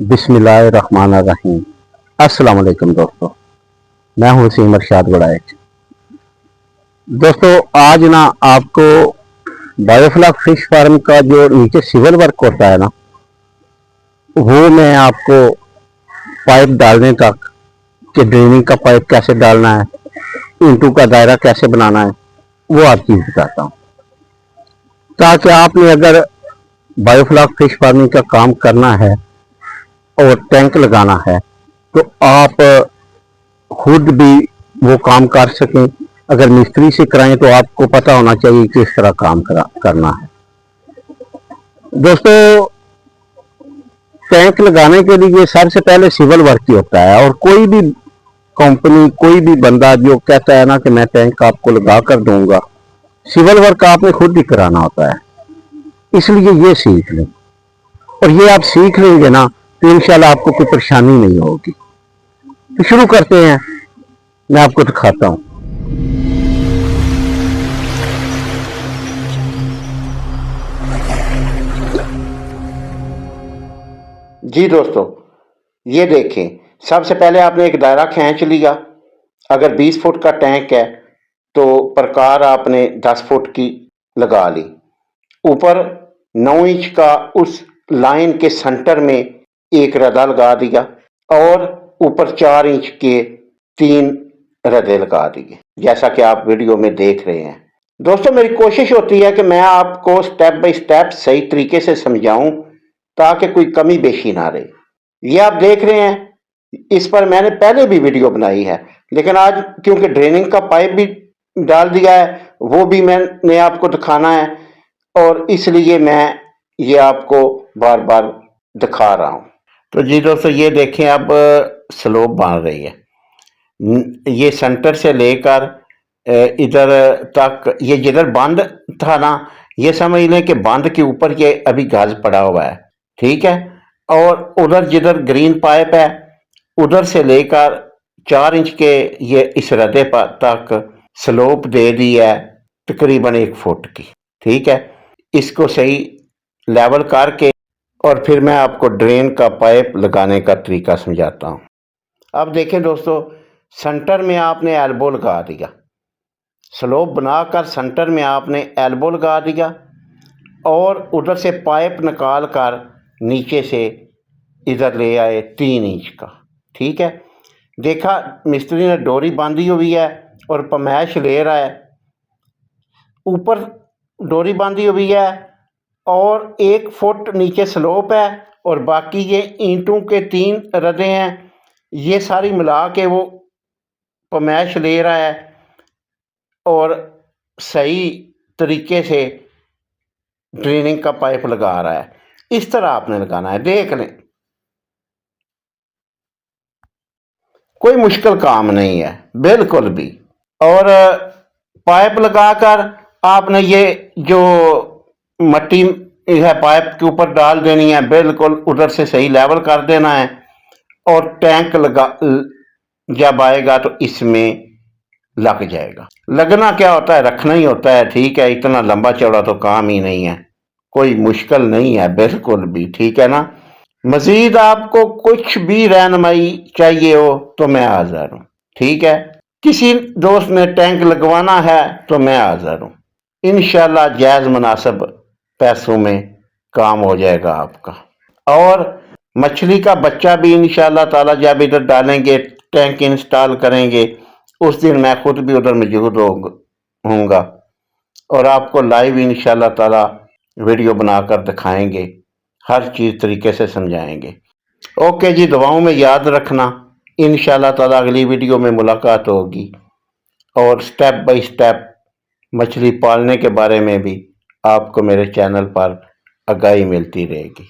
बिस्मिल्लाहिर्रहमानिर्रहीम। अस्सलाम वालेकुम दोस्तों, मैं हूं वसीम अरशाद गुड़ाइच। दोस्तों आज ना आपको बायोफ्लॉक फिश फार्म का जो नीचे सिविल वर्क होता है ना, वो मैं आपको पाइप डालने तक कि ड्रेनिंग का पाइप कैसे डालना है, इंटू का दायरा कैसे बनाना है, वो आप चीज़ बताता हूँ, ताकि आपने अगर बायोफ्लॉक फिश फार्मिंग का काम करना है और टैंक लगाना है तो आप खुद भी वो काम कर सकें। अगर मिस्त्री से कराएं तो आपको पता होना चाहिए कि किस तरह काम करना है। दोस्तों टैंक लगाने के लिए सबसे पहले सिविल वर्क ही होता है, और कोई भी कंपनी कोई भी बंदा जो कहता है ना कि मैं टैंक आपको लगा कर दूंगा, सिविल वर्क आपने खुद ही कराना होता है। इसलिए ये सीख लें, और ये आप सीख लेंगे ना तो इंशाल्लाह आपको कोई परेशानी नहीं होगी। तो शुरू करते हैं, मैं आपको दिखाता हूं। जी दोस्तों, ये देखें, सबसे पहले आपने एक दायरा खींच लिया। अगर 20 फुट का टैंक है तो प्रकार आपने 10 फुट की लगा ली। ऊपर 9 इंच का उस लाइन के सेंटर में एक रदा लगा दिया, और ऊपर 4 इंच के 3 रदे लगा दिए, जैसा कि आप वीडियो में देख रहे हैं। दोस्तों मेरी कोशिश होती है कि मैं आपको स्टेप बाय स्टेप सही तरीके से समझाऊं ताकि कोई कमी बेशी ना रहे। ये आप देख रहे हैं, इस पर मैंने पहले भी वीडियो बनाई है, लेकिन आज क्योंकि ड्रेनिंग का पाइप भी डाल दिया है, वो भी मैंने आपको दिखाना है, और इसलिए मैं ये आपको बार बार दिखा रहा हूँ। तो जी दोस्तों ये देखें, अब स्लोप बन रही है। ये सेंटर से लेकर इधर तक, ये जिधर बंद था ना, ये समझ लें कि बंद के ऊपर ये अभी घास पड़ा हुआ है, ठीक है। और उधर जिधर ग्रीन पाइप है उधर से लेकर 4 इंच के ये इस रदे पर तक स्लोप दे दी है, तकरीबन 1 फुट की, ठीक है। इसको सही लेवल करके और फिर मैं आपको ड्रेन का पाइप लगाने का तरीका समझाता हूँ। अब देखें दोस्तों, सेंटर में आपने एल्बो लगा दिया, स्लोप बनाकर सेंटर में आपने एल्बो लगा दिया, और उधर से पाइप निकाल कर नीचे से इधर ले आए 3 इंच का, ठीक है। देखा मिस्त्री ने डोरी बांधी हुई है और पमैश ले रहा है, ऊपर डोरी बांधी हुई है और 1 फुट नीचे स्लोप है, और बाकी ये ईंटों के 3 रदे हैं। ये सारी मिला के वो पमैश ले रहा है और सही तरीके से ड्रेनिंग का पाइप लगा रहा है। इस तरह आपने लगाना है, देख लें, कोई मुश्किल काम नहीं है बिल्कुल भी। और पाइप लगाकर आपने ये जो मट्टी है पाइप के ऊपर डाल देनी है, बिल्कुल उधर से सही लेवल कर देना है, और टैंक लगा जब आएगा तो इसमें लग जाएगा। लगना क्या होता है, रखना ही होता है, ठीक है। इतना लंबा चौड़ा तो काम ही नहीं है, कोई मुश्किल नहीं है बिल्कुल भी, ठीक है ना। मजीद आपको कुछ भी रहनुमाई चाहिए हो तो मैं हाजिर हूँ, ठीक है। किसी दोस्त ने टैंक लगवाना है तो मैं हाजिर हूँ। इंशाल्लाह जायज़ मुनासिब पैसों में काम हो जाएगा आपका। और मछली का बच्चा भी इंशाल्लाह ताला जब इधर डालेंगे, टैंक इंस्टॉल करेंगे, उस दिन मैं खुद भी उधर मौजूद होऊंगा, और आपको लाइव इंशाल्लाह ताला वीडियो बनाकर दिखाएंगे, हर चीज़ तरीके से समझाएंगे। ओके जी, दुआओं में याद रखना। इंशाल्लाह ताला अगली वीडियो में मुलाकात होगी, और स्टेप बाय स्टेप मछली पालने के बारे में भी आपको मेरे चैनल पर आगाही मिलती रहेगी।